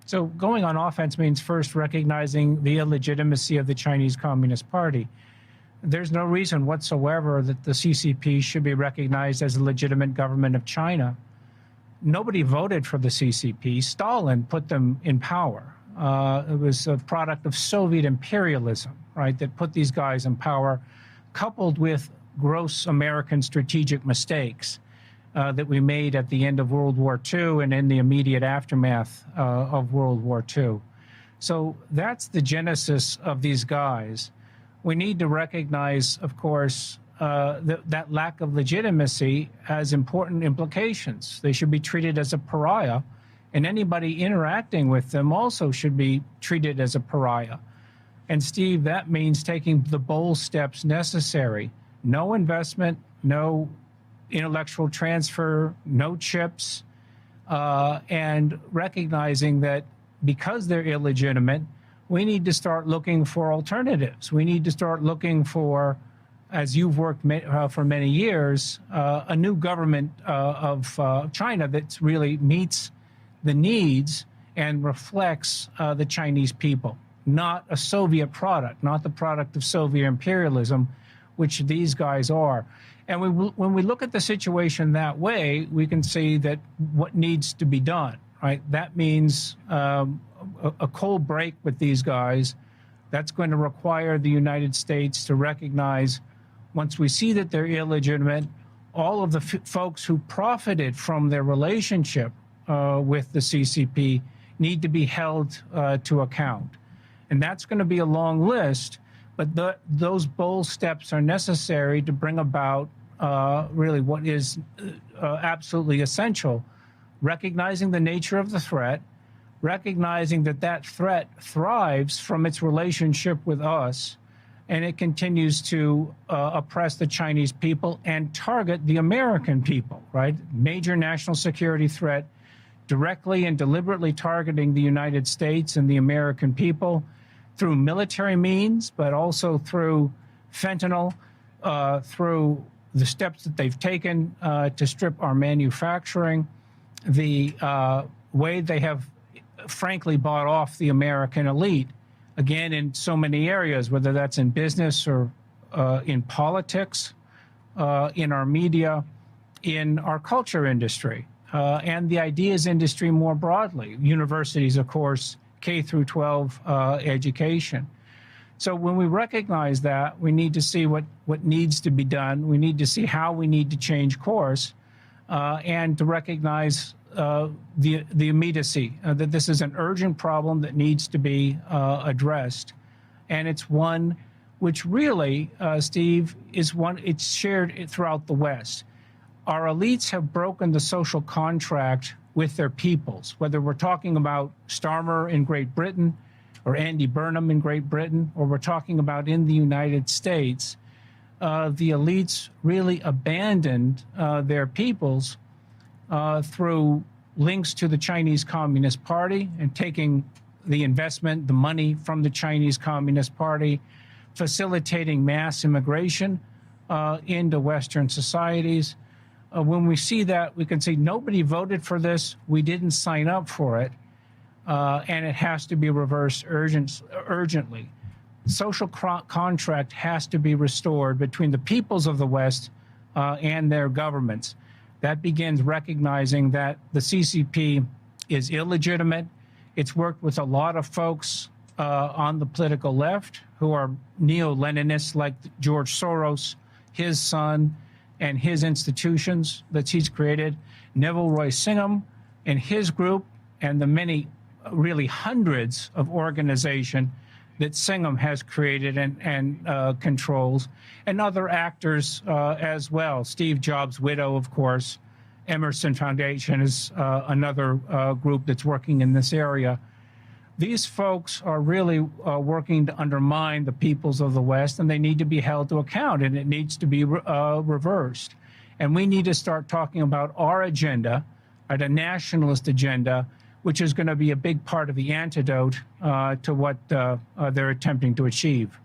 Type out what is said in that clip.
So going on offense means first recognizing the illegitimacy of the Chinese Communist Party. There's no reason whatsoever that the CCP should be recognized as a legitimate government of China. Nobody voted for the CCP. Stalin put them in power. It was a product of Soviet imperialism, right, that put these guys in power, coupled with gross American strategic mistakes that we made at the end of World War II and in the immediate aftermath of World War II. So that's the genesis of these guys. We need to recognize, of course, that lack of legitimacy has important implications. They should be treated as a pariah, and anybody interacting with them also should be treated as a pariah. And Steve, that means taking the bold steps necessary. No investment, no intellectual transfer, no chips, and recognizing that because they're illegitimate, we need to start looking for alternatives. We need to start looking for, as you've worked for many years, a new government of China that really meets the needs and reflects the Chinese people, not a Soviet product, not the product of Soviet imperialism, which these guys are. And when we look at the situation that way, we can see that what needs to be done, right? That means a cold break with these guys. That's going to require the United States to recognize, once we see that they're illegitimate, all of the folks who profited from their relationship with the CCP need to be held to account. And that's going to be a long list, but those bold steps are necessary to bring about really what is absolutely essential: recognizing the nature of the threat, recognizing that that threat thrives from its relationship with us, and it continues to oppress the Chinese people and target the American people, right? Major national security threat, directly and deliberately targeting the United States and the American people through military means, but also through fentanyl, through the steps that they've taken to strip our manufacturing, the way they have frankly bought off the American elite, again, in so many areas, whether that's in business or in politics, in our media, in our culture industry, and the ideas industry more broadly, universities, of course, K through 12 education. So when we recognize that, we need to see what needs to be done. We need to see how we need to change course, and to recognize the immediacy, that this is an urgent problem that needs to be addressed. And it's one which really, Steve, it's shared throughout the West. Our elites have broken the social contract with their peoples, whether we're talking about Starmer in Great Britain or Andy Burnham in Great Britain, or we're talking about in the United States. The elites really abandoned their peoples through links to the Chinese Communist Party and taking the investment, the money from the Chinese Communist Party, facilitating mass immigration into Western societies. When we see that, we can see nobody voted for this. We didn't sign up for it, and it has to be reversed urgently. Social contract has to be restored between the peoples of the West and their governments. That begins recognizing that the CCP is illegitimate. It's worked with a lot of folks on the political left who are neo-Leninists like George Soros, his son, and his institutions that he's created, Neville Roy Singham and his group, and the many, really hundreds of organizations that Singham has created and controls, and other actors as well. Steve Jobs' widow, of course. Emerson Foundation is another group that's working in this area. These folks are really working to undermine the peoples of the West, and they need to be held to account, and it needs to be reversed. And we need to start talking about our agenda, a nationalist agenda, which is going to be a big part of the antidote to what they're attempting to achieve.